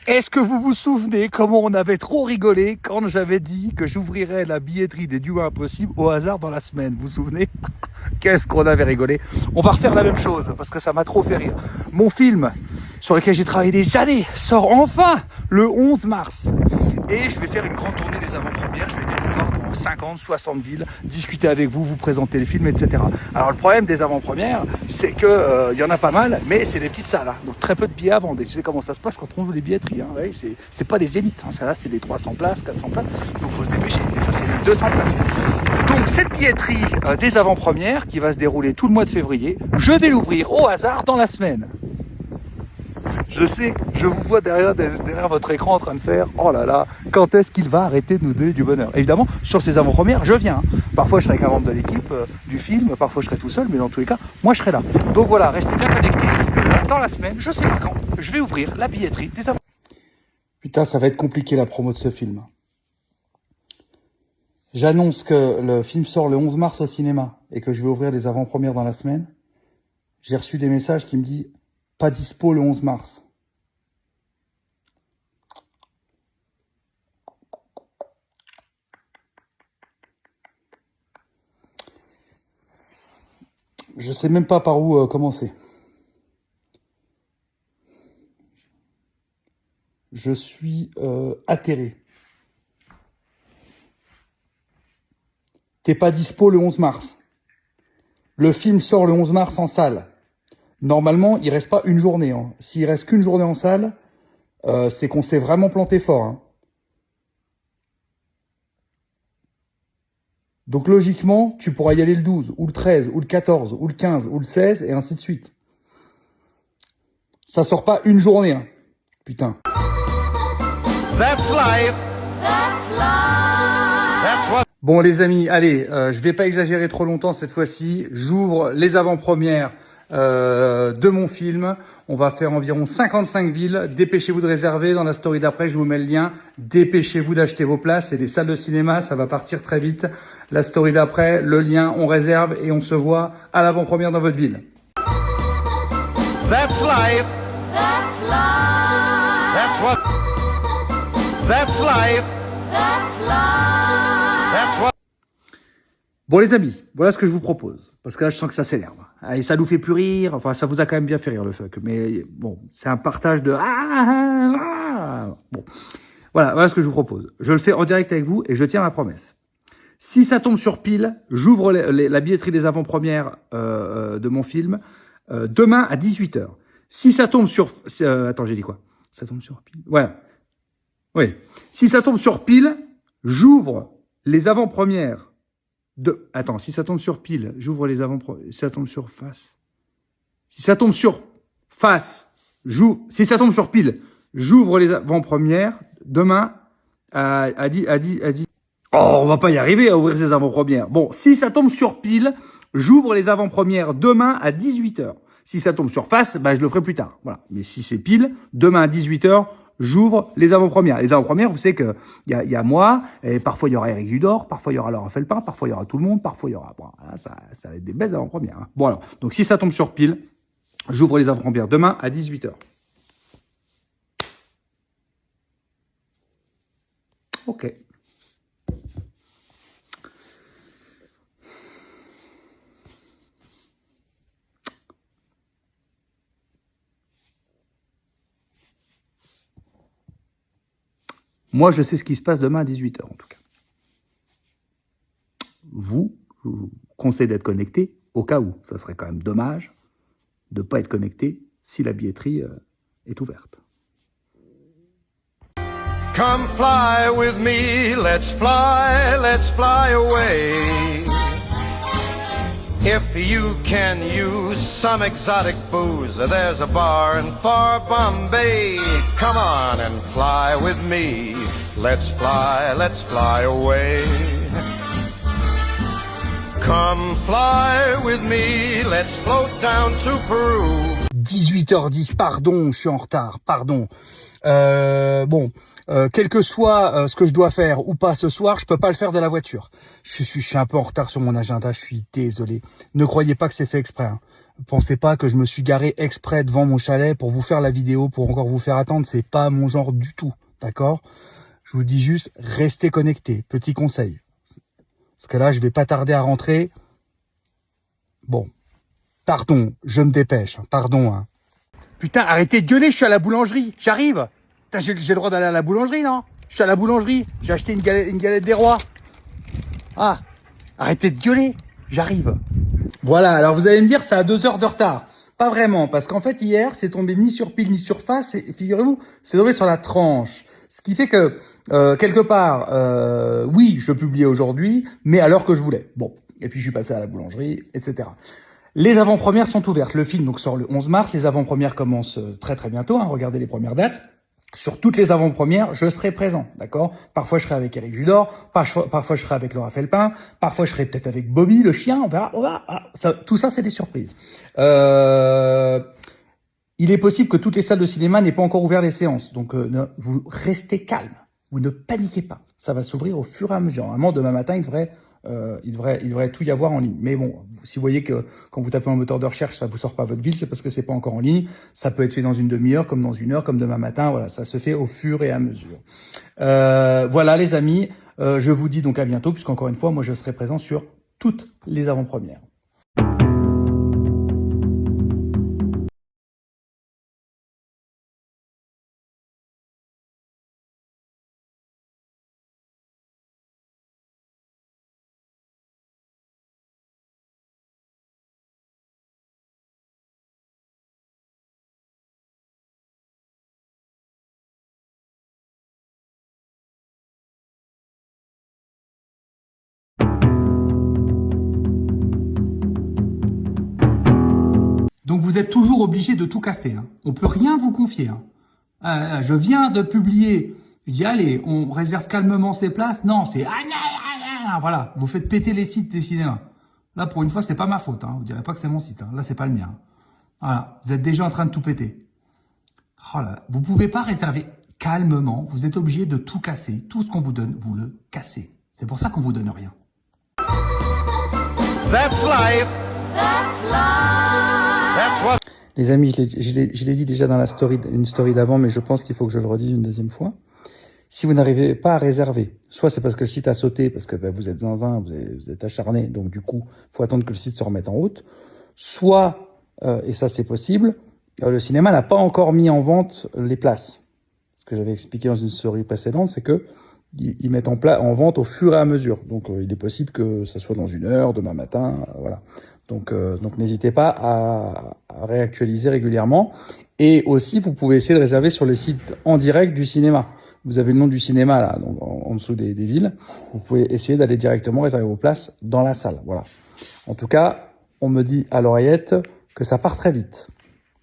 Est-ce que vous vous souvenez comment on avait trop rigolé quand j'avais dit que j'ouvrirais la billetterie des Duos Impossibles au hasard dans la semaine? Vous vous souvenez? Qu'est-ce qu'on avait rigolé. On va refaire la même chose parce que ça m'a trop fait rire. Mon film sur lequel j'ai travaillé des années sort enfin le 11 mars. Et je vais faire une grande tournée des avant-premières. Je vais venir vous voir dans 50, 60 villes, discuter avec vous, vous présenter le film, etc. Alors le problème des avant-premières, c'est que y en a pas mal, mais c'est des petites salles. Hein. Donc très peu de billets à vendre. Et tu sais comment ça se passe quand on veut les billetteries. Hein. Ouais, c'est pas des élites. Hein. Ça là, c'est des 300 places, 400 places. Donc faut se dépêcher. Des fois, c'est même 200 places. Donc cette billetterie des avant-premières qui va se dérouler tout le mois de février, je vais l'ouvrir au hasard dans la semaine. Je sais, je vous vois derrière votre écran en train de faire « Oh là là, quand est-ce qu'il va arrêter de nous donner du bonheur ?» Évidemment, sur ces avant-premières, je viens. Parfois, je serai avec un membre de l'équipe du film, parfois, je serai tout seul, mais dans tous les cas, moi, je serai là. Donc voilà, restez bien connectés, parce que dans la semaine, je sais pas quand, je vais ouvrir la billetterie des avant. Putain, ça va être compliqué la promo de ce film. J'annonce que le film sort le 11 mars au cinéma et que je vais ouvrir des avant-premières dans la semaine. J'ai reçu des messages qui me disent « Pas dispo le 11 mars ». Je sais même pas par où commencer. Je suis atterré. T'es pas dispo le 11 mars. Le film sort le 11 mars en salle. Normalement, il reste pas une journée. Hein. S'il reste qu'une journée en salle, c'est qu'on s'est vraiment planté fort. Hein. Donc logiquement, tu pourras y aller le 12, ou le 13, ou le 14, ou le 15, ou le 16, et ainsi de suite. Ça sort pas une journée. Hein. Putain. That's life. That's life. That's what... Bon les amis, allez, je vais pas exagérer trop longtemps cette fois-ci. J'ouvre les avant-premières de mon film. On va faire environ 55 villes. Dépêchez-vous de réserver. Dans la story d'après, je vous mets le lien. Dépêchez-vous d'acheter vos places. C'est des salles de cinéma, ça va partir très vite. La story d'après, le lien, on réserve et on se voit à l'avant-première dans votre ville. That's life. That's life. That's what... That's life. That's life. That's what... Bon les amis, voilà ce que je vous propose. Parce que là, je sens que ça s'énerve. Et ça nous fait plus rire. Enfin, ça vous a quand même bien fait rire, le fuck. Mais bon, c'est un partage de... Bon, voilà ce que je vous propose. Je le fais en direct avec vous et je tiens ma promesse. Si ça tombe sur pile, j'ouvre la billetterie des avant-premières de mon film demain à 18h. Si ça tombe sur... attends, j'ai dit quoi? Ça tombe sur pile? Voilà. Oui. Si ça tombe sur pile, j'ouvre les avant-premières Attends, si ça tombe sur pile, j'ouvre les avant-premières. Si ça tombe sur face. Si ça tombe sur face, si ça tombe sur pile, j'ouvre les avant-premières demain à 10. Oh, on va pas y arriver à ouvrir ces avant-premières. Bon, si ça tombe sur pile, j'ouvre les avant-premières demain à 18h. Si ça tombe sur face, bah, je le ferai plus tard. Voilà. Mais si c'est pile, demain à 18h, j'ouvre les avant-premières. Les avant-premières, vous savez que il y a moi, et parfois il y aura Eric Judor, parfois il y aura Laurent Felpin, parfois il y aura tout le monde, parfois il y aura... Bon, ça va être des belles avant-premières. Hein. Bon alors, donc si ça tombe sur pile, j'ouvre les avant-premières demain à 18h. Ok. Moi, je sais ce qui se passe demain à 18h, en tout cas. Vous, je vous conseille d'être connecté, au cas où. Ça serait quand même dommage de ne pas être connecté si la billetterie est ouverte. Come fly with me, let's fly away. If you can use some exotic booze, there's a bar in far Bombay. Come on and fly with me, let's fly away. Come fly with me, let's float down to Peru. 18h10, pardon, je suis en retard, pardon. Bon, quel que soit ce que je dois faire ou pas ce soir, je peux pas le faire de la voiture. Je suis un peu en retard sur mon agenda, je suis désolé. Ne croyez pas que c'est fait exprès. Hein. Pensez pas que je me suis garé exprès devant mon chalet pour vous faire la vidéo, pour encore vous faire attendre. C'est pas mon genre du tout, d'accord? Je vous dis juste, restez connectés. Petit conseil. Parce que là, je vais pas tarder à rentrer. Bon, pardon, je me dépêche. Pardon, hein. Putain, arrêtez de gueuler, je suis à la boulangerie. J'arrive. Putain, j'ai le droit d'aller à la boulangerie, non? Je suis à la boulangerie. J'ai acheté une galette des rois. Ah, arrêtez de gueuler. J'arrive. Voilà, alors vous allez me dire, ça a 2 heures de retard. Pas vraiment, parce qu'en fait, hier, c'est tombé ni sur pile ni sur face, et figurez-vous, c'est tombé sur la tranche. Ce qui fait que, quelque part, oui, je publiais aujourd'hui, mais à l'heure que je voulais. Bon, et puis je suis passé à la boulangerie, etc. Les avant-premières sont ouvertes. Le film donc sort le 11 mars, les avant-premières commencent très très bientôt, hein, regardez les premières dates. Sur toutes les avant-premières, je serai présent, d'accord? Parfois, je serai avec Eric Judor, parfois, je serai avec Laura Felpin, parfois, je serai peut-être avec Bobby, le chien, on verra. Tout ça, c'est des surprises. Il est possible que toutes les salles de cinéma n'aient pas encore ouvert les séances, donc vous restez calme, vous ne paniquez pas. Ça va s'ouvrir au fur et à mesure. Normalement, demain matin, il devrait tout y avoir en ligne. Mais bon, si vous voyez que quand vous tapez un moteur de recherche, ça vous sort pas votre ville, c'est parce que c'est pas encore en ligne. Ça peut être fait dans une demi-heure, comme dans 1 heure, comme demain matin. Voilà, ça se fait au fur et à mesure. Voilà, les amis. Je vous dis donc à bientôt, puisqu'encore une fois, moi, je serai présent sur toutes les avant-premières. Donc vous êtes toujours obligé de tout casser. Hein. On peut rien vous confier. Hein. Je viens de publier. Je dis allez, on réserve calmement ses places. Non, c'est voilà. Vous faites péter les sites des cinémas. Là, pour une fois, c'est pas ma faute. Hein. Vous direz pas que c'est mon site. Hein. Là, c'est pas le mien. Voilà. Vous êtes déjà en train de tout péter. Oh là, vous pouvez pas réserver calmement. Vous êtes obligé de tout casser. Tout ce qu'on vous donne, vous le cassez. C'est pour ça qu'on vous donne rien. That's life. That's life. That's what... Les amis, je l'ai dit déjà dans une story d'avant, mais je pense qu'il faut que je le redise une deuxième fois. Si vous n'arrivez pas à réserver, soit c'est parce que le site a sauté, parce que vous êtes zinzin, vous êtes acharné, donc du coup, faut attendre que le site se remette en route. Soit, et ça c'est possible, le cinéma n'a pas encore mis en vente les places. Ce que j'avais expliqué dans une story précédente, c'est que ils mettent en vente au fur et à mesure. Donc il est possible que ça soit dans 1 heure, demain matin, voilà. Donc n'hésitez pas à réactualiser régulièrement. Et aussi, vous pouvez essayer de réserver sur le site en direct du cinéma. Vous avez le nom du cinéma là, donc en dessous des villes. Vous pouvez essayer d'aller directement réserver vos places dans la salle. Voilà. En tout cas, on me dit à l'oreillette que ça part très vite.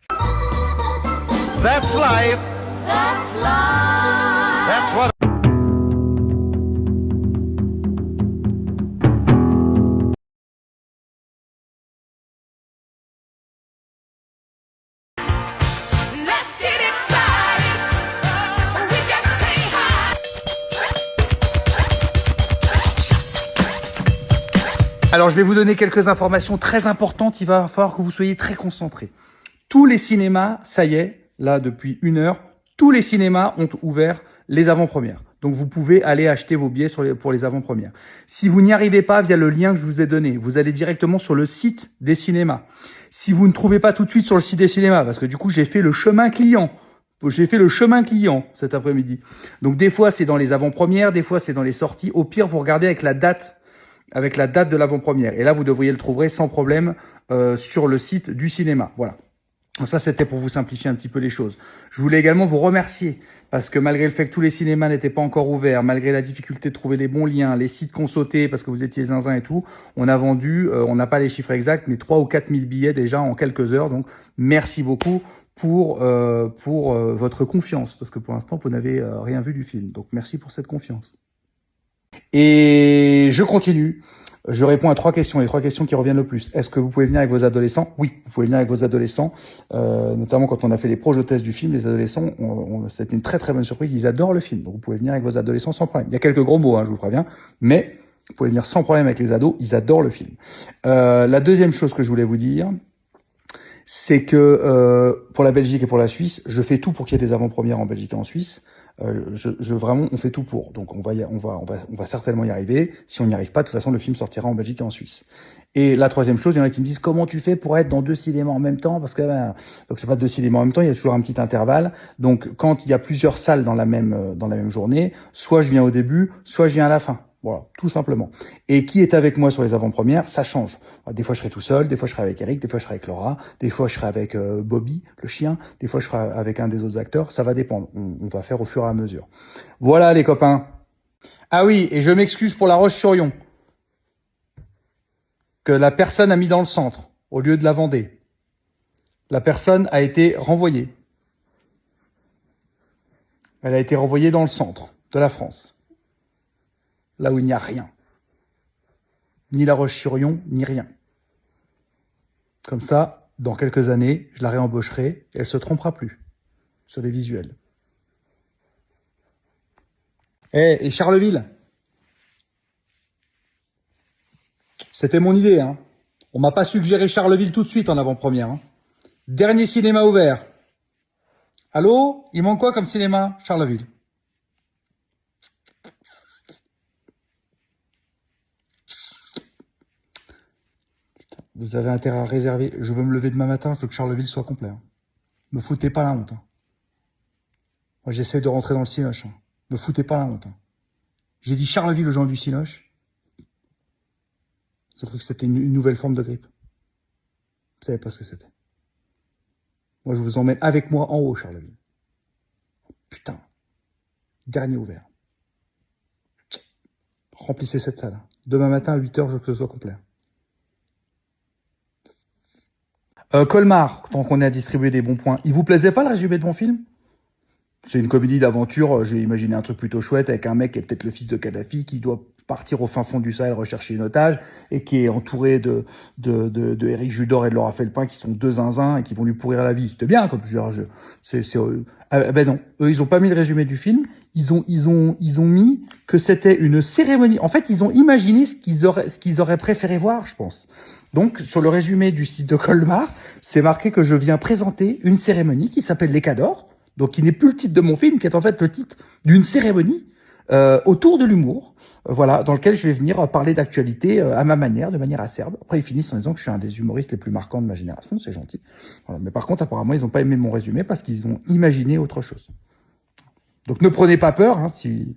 That's life. That's life. That's what... Alors, je vais vous donner quelques informations très importantes. Il va falloir que vous soyez très concentrés. Tous les cinémas, ça y est, là, depuis 1 heure, tous les cinémas ont ouvert les avant-premières. Donc, vous pouvez aller acheter vos billets pour les avant-premières. Si vous n'y arrivez pas via le lien que je vous ai donné, vous allez directement sur le site des cinémas. Si vous ne trouvez pas tout de suite sur le site des cinémas, parce que du coup, j'ai fait le chemin client. J'ai fait le chemin client cet après-midi. Donc, des fois, c'est dans les avant-premières, des fois, c'est dans les sorties. Au pire, vous regardez avec la date de l'avant-première. Et là, vous devriez le trouver sans problème sur le site du cinéma. Voilà. Ça, c'était pour vous simplifier un petit peu les choses. Je voulais également vous remercier parce que malgré le fait que tous les cinémas n'étaient pas encore ouverts, malgré la difficulté de trouver les bons liens, les sites qu'on sautait parce que vous étiez zinzin et tout, on a vendu, on n'a pas les chiffres exacts, mais 3 ou 4 000 billets déjà en quelques heures. Donc, merci beaucoup pour votre confiance parce que pour l'instant, vous n'avez rien vu du film. Donc, merci pour cette confiance. Et je continue. Je réponds à 3 questions, les 3 questions qui reviennent le plus. Est-ce que vous pouvez venir avec vos adolescents? Oui, vous pouvez venir avec vos adolescents. Notamment quand on a fait les projetests du film, les adolescents, c'était une très très bonne surprise. Ils adorent le film. Donc vous pouvez venir avec vos adolescents sans problème. Il y a quelques gros mots, je vous préviens. Mais vous pouvez venir sans problème avec les ados. Ils adorent le film. La deuxième chose que je voulais vous dire, c'est que pour la Belgique et pour la Suisse, je fais tout pour qu'il y ait des avant-premières en Belgique et en Suisse. Vraiment, on fait tout pour. Donc on va certainement y arriver. Si on n'y arrive pas, de toute façon, le film sortira en Belgique et en Suisse. Et la troisième chose, il y en a qui me disent comment tu fais pour être dans 2 cinémas en même temps, parce que donc c'est pas 2 cinémas en même temps, il y a toujours un petit intervalle. Donc quand il y a plusieurs salles dans la même journée, soit je viens au début, soit je viens à la fin. Voilà, tout simplement. Et qui est avec moi sur les avant-premières, ça change. Des fois, je serai tout seul, des fois, je serai avec Eric, des fois, je serai avec Laura, des fois, je serai avec Bobby, le chien, des fois, je serai avec un des autres acteurs. Ça va dépendre. On va faire au fur et à mesure. Voilà, les copains. Ah oui, et je m'excuse pour La Roche-sur-Yon, que la personne a mis dans le centre, au lieu de la Vendée. La personne a été renvoyée. Elle a été renvoyée dans le centre de la France. Là où il n'y a rien. Ni La Roche-sur-Yon, ni rien. Comme ça, dans quelques années, je la réembaucherai et elle se trompera plus sur les visuels. Et Charleville, c'était mon idée, hein. On m'a pas suggéré Charleville tout de suite en avant-première, hein. Dernier cinéma ouvert. Allô? Il manque quoi comme cinéma? Charleville. Vous avez intérêt à réserver. Je veux me lever demain matin, je veux que Charleville soit complet. Hein. Me foutez pas la honte. Hein. Moi, j'essaie de rentrer dans le Cinoche. Hein. Me foutez pas la honte. Hein. J'ai dit Charleville aux gens du Cinoche. Ils ont cru que c'était une nouvelle forme de grippe. Vous savez pas ce que c'était. Moi, je vous emmène avec moi en haut, Charleville. Putain. Dernier ouvert. Remplissez cette salle. Demain matin à 8h, je veux que ce soit complet. Colmar, tant qu'on est à distribuer des bons points. Il vous plaisait pas le résumé de mon film? C'est une comédie d'aventure, j'ai imaginé un truc plutôt chouette avec un mec qui est peut-être le fils de Kadhafi, qui doit partir au fin fond du Sahel rechercher une otage, et qui est entouré de Éric Judor et de Laura Felpin, qui sont 2 zinzins et qui vont lui pourrir la vie. C'était bien, comme ben non. Eux, ils ont pas mis le résumé du film. Ils ont mis que c'était une cérémonie. En fait, ils ont imaginé ce qu'ils auraient préféré voir, je pense. Donc, sur le résumé du site de Colmar, c'est marqué que je viens présenter une cérémonie qui s'appelle Les Cadors, donc qui n'est plus le titre de mon film, qui est en fait le titre d'une cérémonie autour de l'humour, voilà, dans lequel je vais venir parler d'actualité à ma manière, de manière acerbe. Après, ils finissent en disant que je suis un des humoristes les plus marquants de ma génération, c'est gentil. Voilà. Mais par contre, apparemment, ils n'ont pas aimé mon résumé parce qu'ils ont imaginé autre chose. Donc, ne prenez pas peur hein, si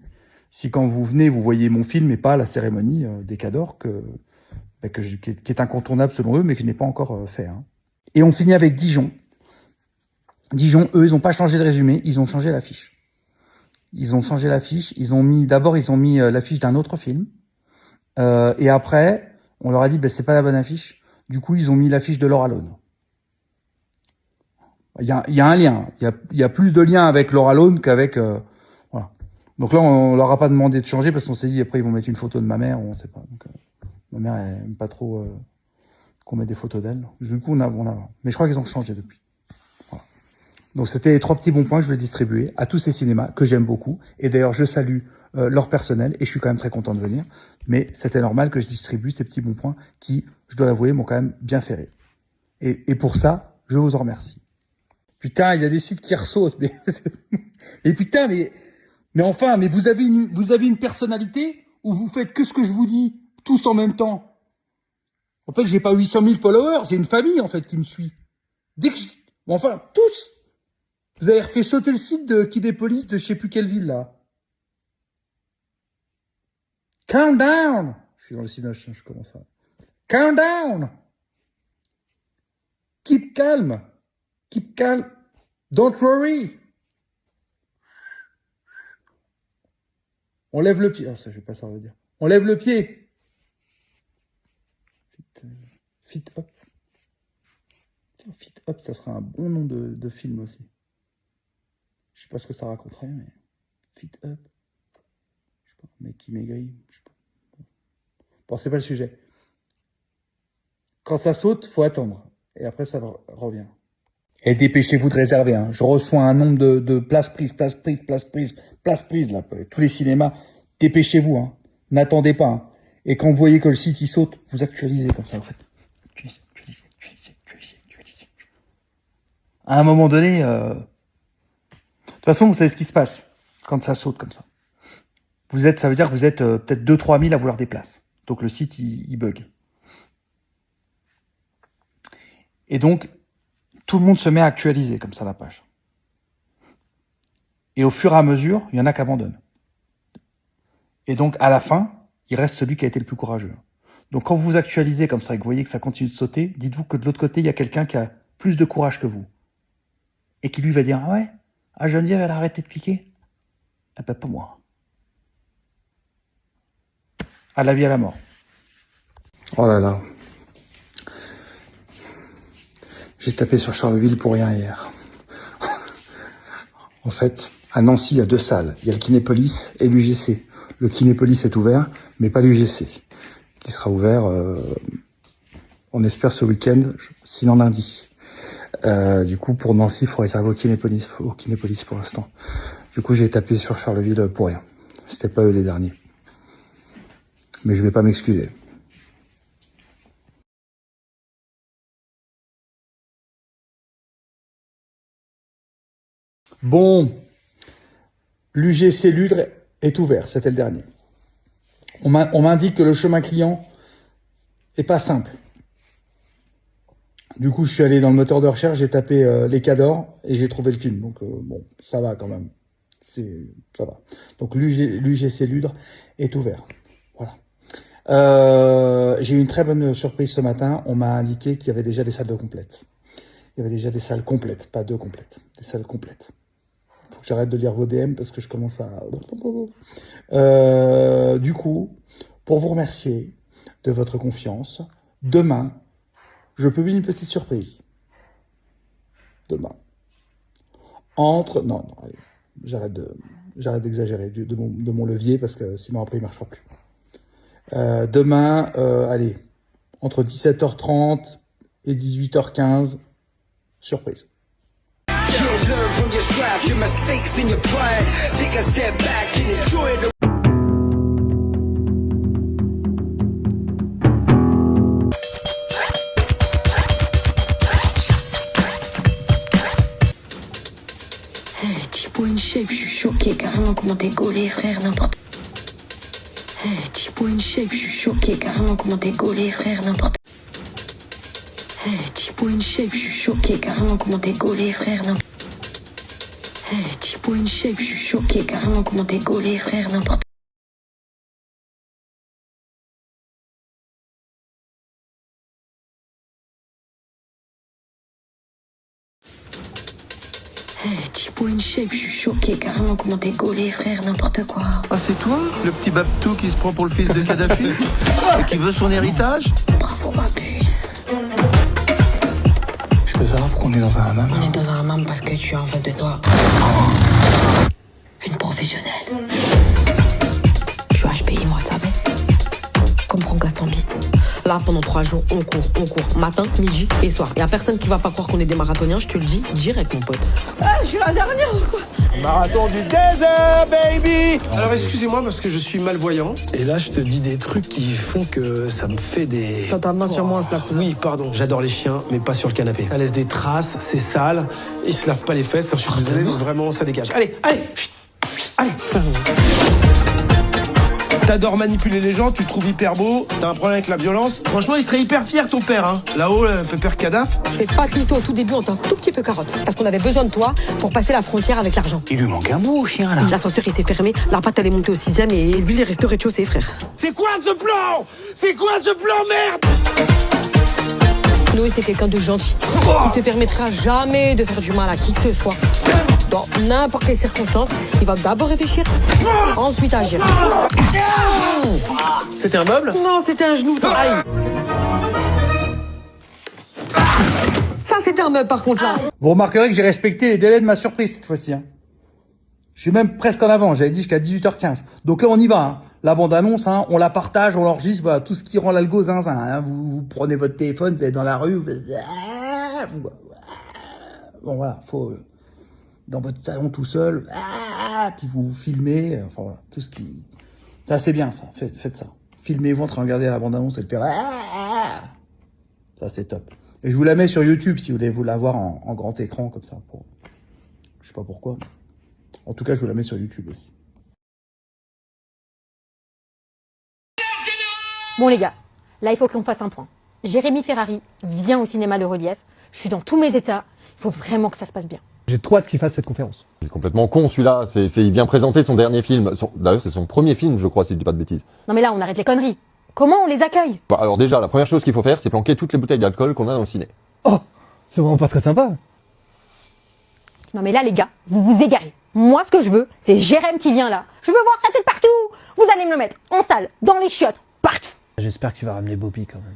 quand vous venez, vous voyez mon film et pas la cérémonie des Cadors qui est incontournable selon eux, mais que je n'ai pas encore fait. Hein. Et on finit avec Dijon. Dijon, eux, ils n'ont pas changé de résumé, ils ont changé l'affiche. Ils ont changé l'affiche, ils ont mis l'affiche d'un autre film. Et après, on leur a dit, c'est pas la bonne affiche. Du coup, ils ont mis l'affiche de Laura Lone. Il y a un lien. Il y a plus de liens avec Laura Lone qu'avec, voilà. Donc là, on leur a pas demandé de changer parce qu'on s'est dit, après, ils vont mettre une photo de ma mère, on sait pas. Donc, ma mère, elle aime pas trop, qu'on mette des photos d'elle. Du coup, on a, mais je crois qu'ils ont changé depuis. Donc c'était les 3 petits bons points que je vais distribuer à tous ces cinémas que j'aime beaucoup. Et d'ailleurs, je salue leur personnel et je suis quand même très content de venir. Mais c'était normal que je distribue ces petits bons points qui, je dois l'avouer, m'ont quand même bien fait rire. Et pour ça, je vous en remercie. Putain, il y a des sites qui ressautent. Mais putain, mais enfin, mais vous avez une personnalité où vous faites que ce que je vous dis tous en même temps. En fait, j'ai pas 800 000 followers, j'ai une famille en fait qui me suit. Enfin, tous. Vous avez refait sauter le site de Kidépolis de je sais plus quelle ville, là. Countdown! Je suis dans le Cinoche, je commence à... Countdown! Keep calm. Keep calm. Don't worry. On lève le pied. Ah, ça, je vais pas savoir dire. On lève le pied. Fit up. Fit up, ça serait un bon nom de film aussi. Je sais pas ce que ça raconterait, mais Fit Up. Je sais pas, un mec qui maigrit. Je sais pas. Bon, c'est pas le sujet. Quand ça saute, faut attendre. Et après, ça revient. Et dépêchez-vous de réserver. Hein. Je reçois un nombre de places prises, là. Tous les cinémas. Dépêchez-vous. Hein. N'attendez pas. Hein. Et quand vous voyez que le site, il saute, vous actualisez comme ça, en fait. Actualisez. À un moment donné, de toute façon, vous savez ce qui se passe quand ça saute comme ça. Ça veut dire que vous êtes peut-être 2-3 000 à vouloir des places. Donc le site, il bug. Et donc, tout le monde se met à actualiser comme ça la page. Et au fur et à mesure, il y en a qui abandonnent. Et donc, à la fin, il reste celui qui a été le plus courageux. Donc, quand vous actualisez comme ça et que vous voyez que ça continue de sauter, dites-vous que de l'autre côté, il y a quelqu'un qui a plus de courage que vous. Et qui lui va dire, ah ouais, ah Geneviève, elle a arrêté de cliquer. Ah ben, pas moi. À la vie, à la mort. Oh là là. J'ai tapé sur Charleville pour rien hier. En fait, à Nancy, il y a 2 salles. Il y a le Kinépolis et l'UGC. Le Kinépolis est ouvert, mais pas l'UGC, qui sera ouvert, on espère, ce week-end, sinon lundi. Du coup, pour Nancy, il faut réserver au Kinépolis pour l'instant. Du coup, j'ai tapé sur Charleville pour rien. C'était pas eux les derniers. Mais je vais pas m'excuser. Bon, l'UGC Ludre est ouvert, c'était le dernier. On m'indique que le chemin client est pas simple. Du coup, je suis allé dans le moteur de recherche, j'ai tapé les Cadors et j'ai trouvé le film. Donc bon, ça va quand même. Ça va. Donc l'UGC Ludre est ouvert. Voilà. J'ai eu une très bonne surprise ce matin. On m'a indiqué qu'il y avait déjà des salles complètes. Il y avait déjà des salles complètes, pas 2 complètes, des salles complètes. Faut que j'arrête de lire vos DM parce que je commence à... du coup, pour vous remercier de votre confiance, demain, je publie une petite surprise. Demain. Non, allez, j'arrête d'exagérer de mon levier parce que sinon après il marchera plus. Demain, allez, entre 17h30 et 18h15, surprise. Tipo une shape, je suis choqué carrément comment t'es gaulé frère n'importe. Tipo une shape, je suis choqué carrément comment t'es gaulé frère n'importe. Tipo une shape, je suis choqué carrément comment t'es gaulé frère n'importe. Tipo une shape, je suis choqué carrément comment t'es gaulé frère n'importe. Tipo une shape, je suis choqué carrément comment t'es gaulé frère n'importe quoi. Ah c'est toi, le petit Babtou qui se prend pour le fils de Kadhafi et qui veut son héritage? Bravo ma puce. Je peux savoir pourquoi on est dans un hammam? On est dans un hammam parce que tu as en face de toi une professionnelle. Je suis HPI moi, tu savais? Comme Franck Gastambide. Là, pendant 3 jours, on court, matin, midi et soir. Et y a personne qui va pas croire qu'on est des marathoniens, je te le dis direct, mon pote. Ah, je suis la dernière ou quoi? Marathon du désert, baby! Alors excusez-moi parce que je suis malvoyant. Et là, je te dis des trucs qui font que ça me fait des... T'as ta main sur moi, Snap. Oui, pardon, j'adore les chiens, mais pas sur le canapé. Ça laisse des traces, c'est sale, ils se lavent pas les fesses, je suis désolé, mais vraiment, ça dégage. Allez, chut, allez! T'adores manipuler les gens, tu te trouves hyper beau, t'as un problème avec la violence. Franchement, il serait hyper fier, ton père, hein. Là-haut, le pépère Kadhafi. Je fais pas de mytho, au tout début, on t'a un tout petit peu carotte. Parce qu'on avait besoin de toi pour passer la frontière avec l'argent. Il lui manque un bout au chien, là. L'ascenseur, il s'est fermé, la patte, elle est montée au 6e et lui, il est resté au rez-de-chaussée, frère. C'est quoi ce plan? C'est quoi ce plan, merde? Noé, c'est quelqu'un de gentil. Il se permettra jamais de faire du mal à qui que ce soit. Dans n'importe quelle circonstance, il va d'abord réfléchir, ensuite agir. C'était un meuble? Non, c'était un genou, ça. Aïe. Ça, c'était un meuble, par contre, là. Vous remarquerez que j'ai respecté les délais de ma surprise cette fois-ci. Hein. Je suis même presque en avant, j'avais dit jusqu'à 18h15. Donc là, on y va. Hein. La bande-annonce, hein, on la partage, on l'enregistre, voilà, tout ce qui rend l'algo zinzin. Hein. Vous prenez votre téléphone, vous allez dans la rue, vous faites... Bon, voilà, faut... dans votre salon tout seul, puis vous filmez, enfin voilà, tout ce qui... Ça, c'est bien, ça, faites ça. Filmez-vous en train de regarder la bande-annonce et le pire, ça, c'est top. Et je vous la mets sur YouTube si vous voulez vous la voir en grand écran comme ça. Je sais pas pourquoi. En tout cas, je vous la mets sur YouTube aussi. Bon les gars, là il faut qu'on fasse un point. Jérémy Ferrari vient au cinéma Le Relief. Je suis dans tous mes états. Il faut vraiment que ça se passe bien. J'ai trop hâte qu'il fasse cette conférence. Il est complètement con celui-là, il vient présenter son dernier film. D'ailleurs c'est son premier film je crois si je dis pas de bêtises. Non mais là on arrête les conneries. Comment on les accueille? Bah, alors déjà la première chose qu'il faut faire c'est planquer toutes les bouteilles d'alcool qu'on a dans le ciné. Oh, c'est vraiment pas très sympa. Non mais là les gars, vous vous égarez. Moi ce que je veux, c'est Jérémy qui vient là. Je veux voir sa tête partout. Vous allez me le mettre en salle, dans les chiottes, partout. J'espère qu'il va ramener Bobby quand même.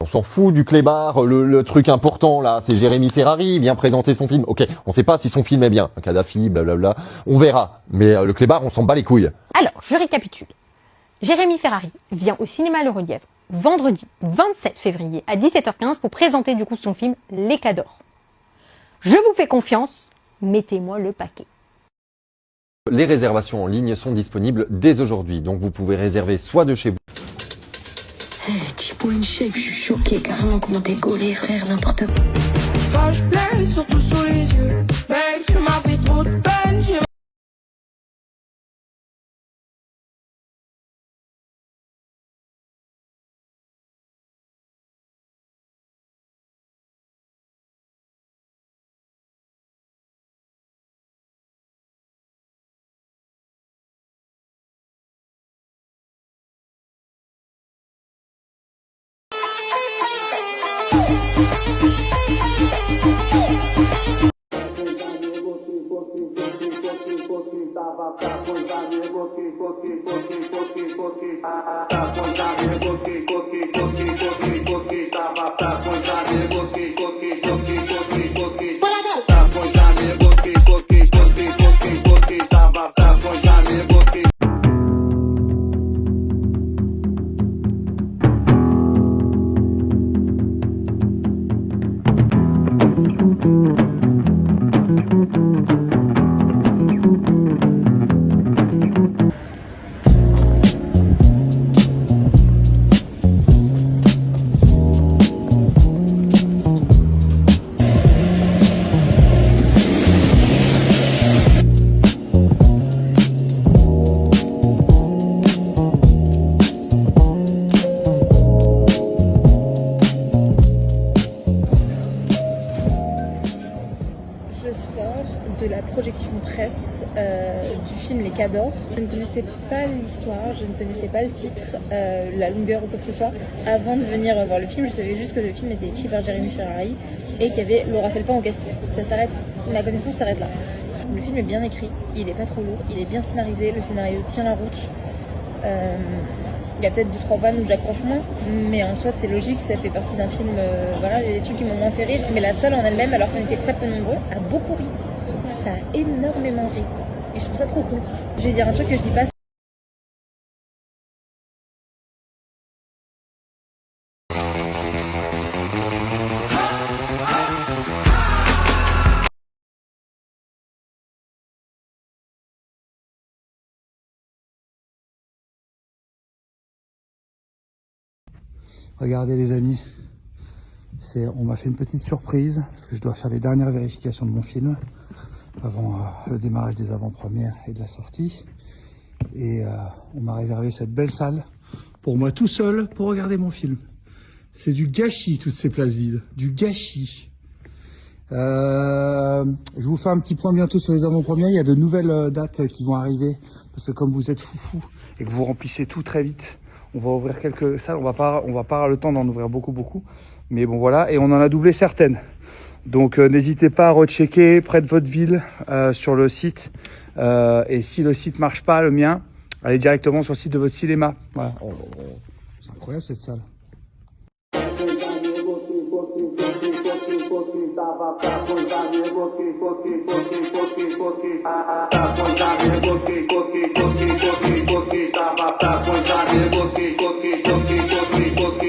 On s'en fout du clébard, le truc important là, c'est Jérémy Ferrari, il vient présenter son film. Ok, on sait pas si son film est bien, Kadhafi, blablabla, on verra. Mais le clébard, on s'en bat les couilles. Alors, je récapitule. Jérémy Ferrari vient au cinéma Le Relief vendredi 27 février à 17h15 pour présenter du coup son film Les Cadors. Je vous fais confiance, mettez-moi le paquet. Les réservations en ligne sont disponibles dès aujourd'hui, donc vous pouvez réserver soit de chez vous. Tipo une shape, je suis choquée carrément comment t'es gaulé frère, n'importe quoi. Quand je pleure, surtout sous les yeux. Babe, tu m'as fait trop de peine. De la projection presse du film Les Cadors. Je ne connaissais pas l'histoire, je ne connaissais pas le titre, la longueur ou quoi que ce soit. Avant de venir voir le film, je savais juste que le film était écrit par Jérémy Ferrari et qu'il y avait Laura Felpin au casting. Ça s'arrête, ma connaissance s'arrête là. Le film est bien écrit, il n'est pas trop lourd, il est bien scénarisé, le scénario tient la route. Il y a peut-être 2-3 vannes où j'accroche moins, mais en soi c'est logique, ça fait partie d'un film, voilà, il y a des trucs qui m'ont moins fait rire, mais la salle en elle-même, alors qu'on était très peu nombreux, a beaucoup ri. Ça a énormément ri. Et je trouve ça trop cool. Je vais dire un truc que je dis pas. Regardez les amis, on m'a fait une petite surprise parce que je dois faire les dernières vérifications de mon film avant le démarrage des avant-premières et de la sortie. Et on m'a réservé cette belle salle pour moi tout seul pour regarder mon film. C'est du gâchis toutes ces places vides, du gâchis. Je vous fais un petit point bientôt sur les avant-premières. Il y a de nouvelles dates qui vont arriver parce que comme vous êtes foufou et que vous remplissez tout très vite, on va ouvrir quelques salles. On va pas avoir le temps d'en ouvrir beaucoup, mais bon voilà. Et on en a doublé certaines. Donc n'hésitez pas à rechecker près de votre ville sur le site. Et si le site marche pas, le mien, allez directement sur le site de votre cinéma. Voilà. C'est incroyable cette salle. Coquille,